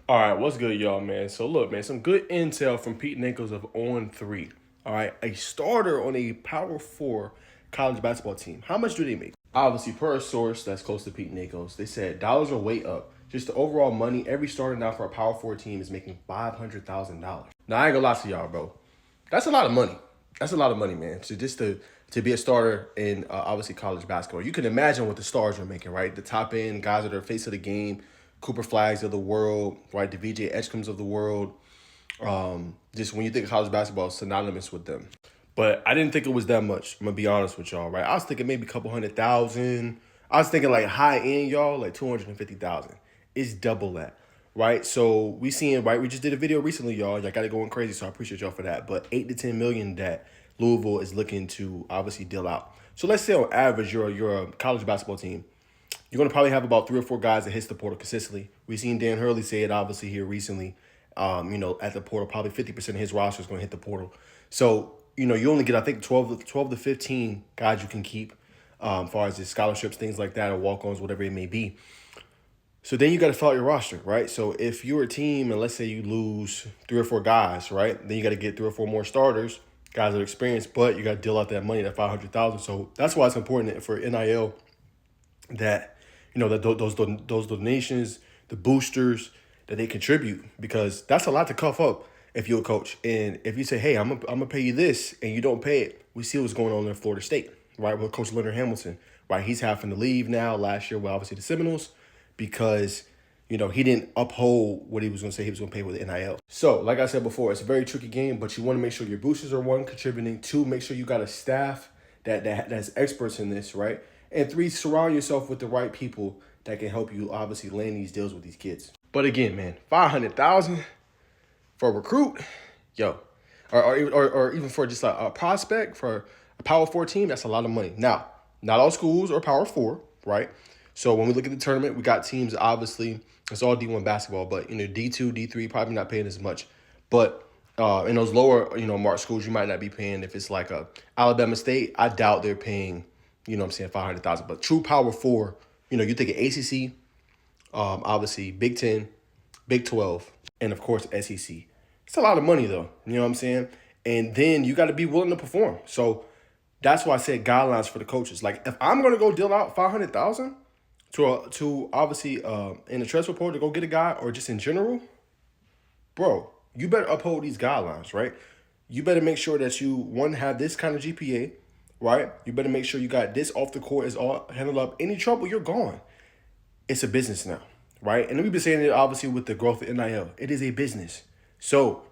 All right, what's good, y'all, man? So look, man, some good intel from Pete Nakos of On3. All right, a starter on a Power Four college basketball team. How much do they make? Obviously, per a source that's close to Pete Nakos, they said dollars are way up. Just the overall money, every starter now for a Power Four team is making $500,000. Now I ain't gonna lie to y'all, bro. That's a lot of money. That's a lot of money, man. So just to be a starter in obviously college basketball, you can imagine what the stars are making, right? The top end guys that are face of the game, Cooper Flags of the world, right? The VJ Edgecombs of the world. Just when you think of college basketball, it's synonymous with them. But I didn't think it was that much. I'm gonna be honest with y'all, right? I was thinking maybe a couple 100,000. I was thinking like high end, y'all, like 250,000. It's double that, right? So we seeing, right? We just did a video recently, y'all. Y'all got it going crazy, so I appreciate y'all for that. But 8 to 10 million that Louisville is looking to obviously deal out. So let's say on average, you're a college basketball team. You're going to probably have about 3 or 4 guys that hits the portal consistently. We've seen Dan Hurley say it obviously here recently. At the portal, probably 50% of his roster is going to hit the portal. So, you only get, I think, 12 to 15 guys you can keep as far as the scholarships, things like that, or walk-ons, whatever it may be. So then you got to fill out your roster, right? So if you're a team and let's say you lose 3 or 4 guys, right? Then you got to get 3 or 4 more starters, guys that are experienced, but you got to deal out that money, that 500,000. So that's why it's important for NIL that that those donations, the boosters that they contribute, because that's a lot to cough up if you're a coach. And if you say, hey, I'm gonna pay you this, and you don't pay it, we see what's going on in Florida State, right? With Coach Leonard Hamilton, right? He's having to leave now. Last year, with obviously the Seminoles, because he didn't uphold what he was going to say he was going to pay with NIL. So, like I said before, it's a very tricky game, but you want to make sure your boosters are, one, contributing. Two, make sure you got a staff that's experts in this, right? And three, surround yourself with the right people that can help you obviously land these deals with these kids. But again, man, 500,000 for a recruit, yo, or even for just a prospect for a Power Four team, that's a lot of money. Now, not all schools are Power Four, right? So when we look at the tournament, we got teams, obviously, it's all D1 basketball, but, D2, D3, probably not paying as much. But in those lower, marked schools, you might not be paying. If it's like a Alabama State, I doubt they're paying, 500,000. But true Power Four, you think of ACC, obviously Big 10, Big 12, and of course SEC. It's a lot of money though, you know what I'm saying? And then you got to be willing to perform. So that's why I said guidelines for the coaches. Like if I'm going to go deal out 500,000 to obviously in the transfer portal to go get a guy, or just in general, bro, you better uphold these guidelines, right? You better make sure that you, one, have this kind of GPA, right? You better make sure you got this off the court is all handled up. Any trouble, you're gone. It's a business now, right? And we've been saying it obviously with the growth of NIL. It is a business. So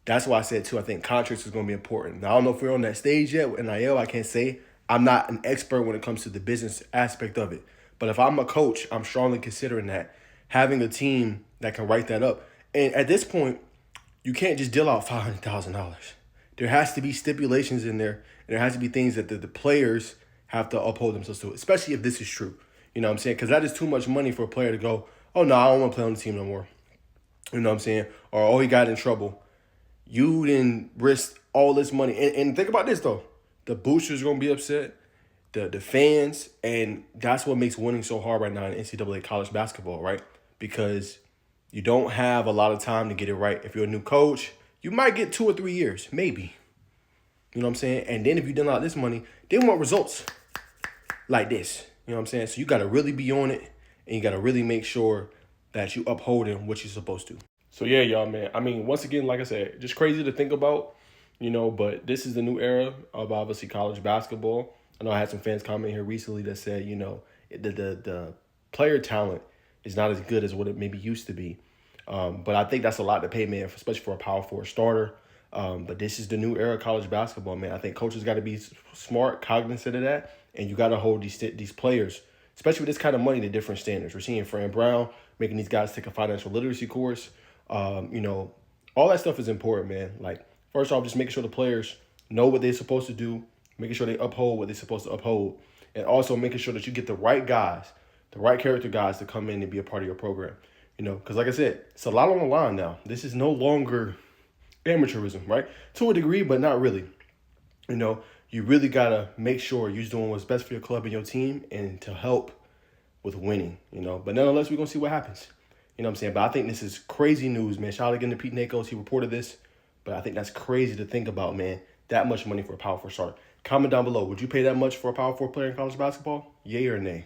that's why I said too, I think contracts is going to be important. Now, I don't know if we're on that stage yet with NIL. I can't say. I'm not an expert when it comes to the business aspect of it. But if I'm a coach, I'm strongly considering that, having a team that can write that up. And at this point, you can't just deal out $500,000. There has to be stipulations in there. And there has to be things that the players have to uphold themselves to, especially if this is true. You know what I'm saying? Because that is too much money for a player to go, oh, no, I don't want to play on the team no more. You know what I'm saying? Or, oh, he got in trouble. You didn't risk all this money. And think about this, though. The boosters are going to be upset. The fans. And that's what makes winning so hard right now in NCAA college basketball, right? Because you don't have a lot of time to get it right. If you're a new coach, you might get 2 or 3 years, maybe. You know what I'm saying? And then if you done all this money, they want results like this. You know what I'm saying? So you got to really be on it, and you got to really make sure that you upholding what you're supposed to. So yeah, y'all, man. I mean, once again, like I said, just crazy to think about, but this is the new era of obviously college basketball. I know I had some fans comment here recently that said, the player talent is not as good as what it maybe used to be. But I think that's a lot to pay, man, especially for a Power Four starter. But this is the new era of college basketball, man. I think coaches got to be smart, cognizant of that, and you got to hold these players, especially with this kind of money, to different standards. We're seeing Fran Brown making these guys take a financial literacy course. All that stuff is important, man. Like, first off, just making sure the players know what they're supposed to do, making sure they uphold what they're supposed to uphold, and also making sure that you get the right guys, the right character guys to come in and be a part of your program. Because like I said, it's a lot on the line now. This is no longer amateurism, right? To a degree, but not really. You really got to make sure you're doing what's best for your club and your team and to help with winning, But nonetheless, we're going to see what happens. You know what I'm saying? But I think this is crazy news, man. Shout out again to Pete Nakos. He reported this. But I think that's crazy to think about, man. That much money for a power 4 starter. Comment down below. Would you pay that much for a power 4 player in college basketball? Yay or nay?